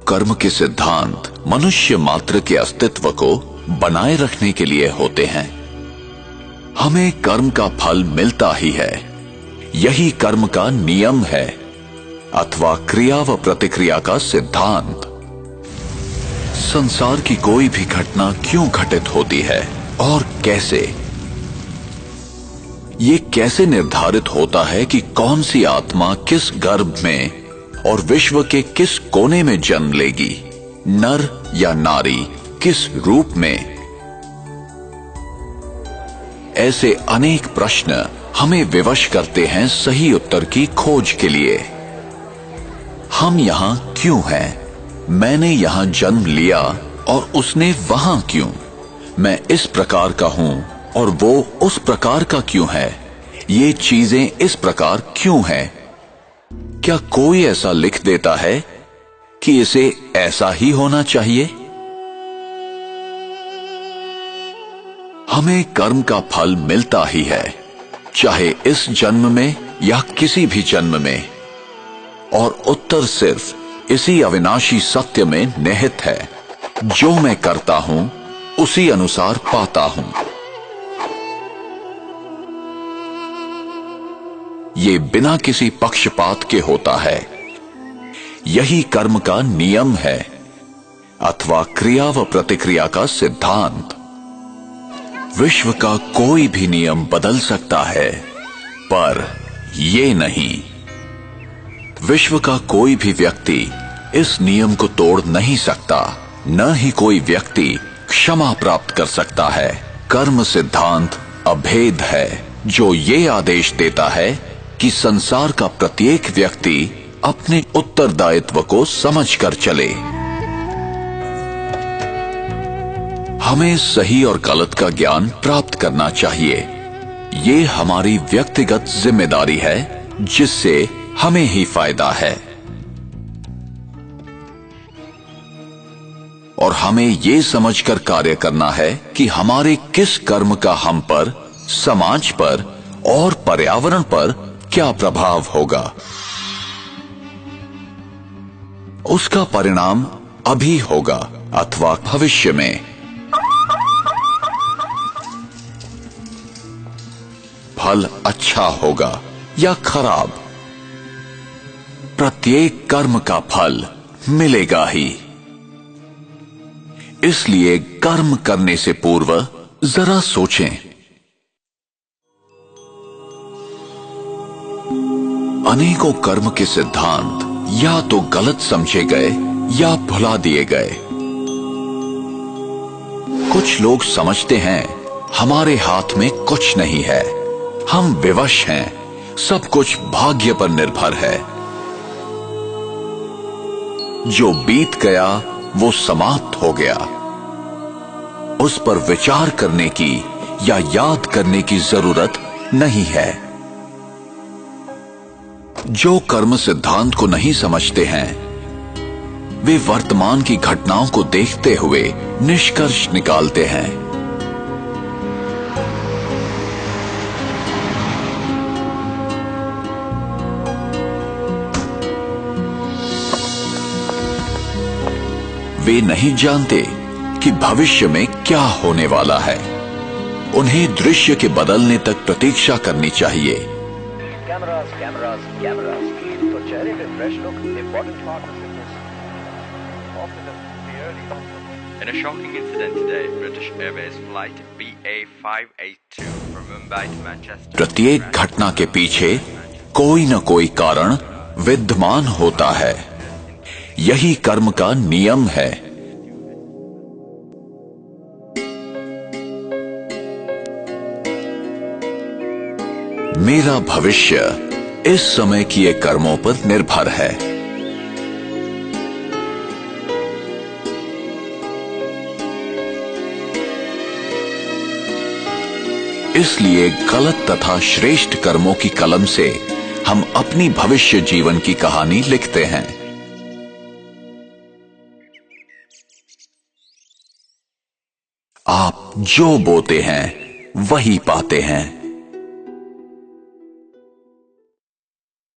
कर्म के सिद्धांत मनुष्य मात्र के अस्तित्व को बनाए रखने के लिए होते हैं। हमें कर्म का फल मिलता ही है, यही कर्म का नियम है अथवा क्रिया व प्रतिक्रिया का सिद्धांत। संसार की कोई भी घटना क्यों घटित होती है और कैसे, ये कैसे निर्धारित होता है कि कौन सी आत्मा किस गर्भ में और विश्व के किस कोने में जन्म लेगी, नर या नारी, किस रूप में। ऐसे अनेक प्रश्न हमें विवश करते हैं सही उत्तर की खोज के लिए। हम यहां क्यों हैं? मैंने यहां जन्म लिया और उसने वहां क्यों? मैं इस प्रकार का हूं और वो उस प्रकार का क्यों है? ये चीजें इस प्रकार क्यों हैं? क्या कोई ऐसा लिख देता है कि इसे ऐसा ही होना चाहिए? हमें कर्म का फल मिलता ही है, चाहे इस जन्म में या किसी भी जन्म में, और उत्तर सिर्फ इसी अविनाशी सत्य में निहित है, जो मैं करता हूं उसी अनुसार पाता हूं। ये बिना किसी पक्षपात के होता है, यही कर्म का नियम है अथवा क्रिया व प्रतिक्रिया का सिद्धांत। विश्व का कोई भी नियम बदल सकता है, पर ये नहीं। विश्व का कोई भी व्यक्ति इस नियम को तोड़ नहीं सकता, न ही कोई व्यक्ति क्षमा प्राप्त कर सकता है। कर्म सिद्धांत अभेद है, जो ये आदेश देता है कि संसार का प्रत्येक व्यक्ति अपने उत्तरदायित्व को समझकर चले। हमें सही और गलत का ज्ञान प्राप्त करना चाहिए। ये हमारी व्यक्तिगत जिम्मेदारी है, जिससे हमें ही फायदा है। और हमें ये समझकर कार्य करना है कि हमारे किस कर्म का हम पर, समाज पर और पर्यावरण पर क्या प्रभाव होगा। उसका परिणाम अभी होगा अथवा भविष्य में। फल अच्छा होगा या खराब, प्रत्येक कर्म का फल मिलेगा ही। इसलिए कर्म करने से पूर्व जरा सोचें। अनेकों कर्म के सिद्धांत या तो गलत समझे गए या भुला दिए गए। कुछ लोग समझते हैं हमारे हाथ में कुछ नहीं है, हम विवश हैं, सब कुछ भाग्य पर निर्भर है। जो बीत गया वो समाप्त हो गया, उस पर विचार करने की या याद करने की जरूरत नहीं है। जो कर्म सिद्धांत को नहीं समझते हैं, वे वर्तमान की घटनाओं को देखते हुए निष्कर्ष निकालते हैं। वे नहीं जानते कि भविष्य में क्या होने वाला है। उन्हें दृश्य के बदलने तक प्रतीक्षा करनी चाहिए। तो चेहरे पे fresh look important part of fitness. In a shocking incident today, British Airways flight BA582 from Mumbai to Manchester. प्रत्येक घटना के पीछे कोई न कोई कारण विद्यमान होता है, यही कर्म का नियम है। मेरा भविष्य इस समय किए कर्मों पर निर्भर है। इसलिए गलत तथा श्रेष्ठ कर्मों की कलम से हम अपनी भविष्य जीवन की कहानी लिखते हैं। आप जो बोते हैं वही पाते हैं।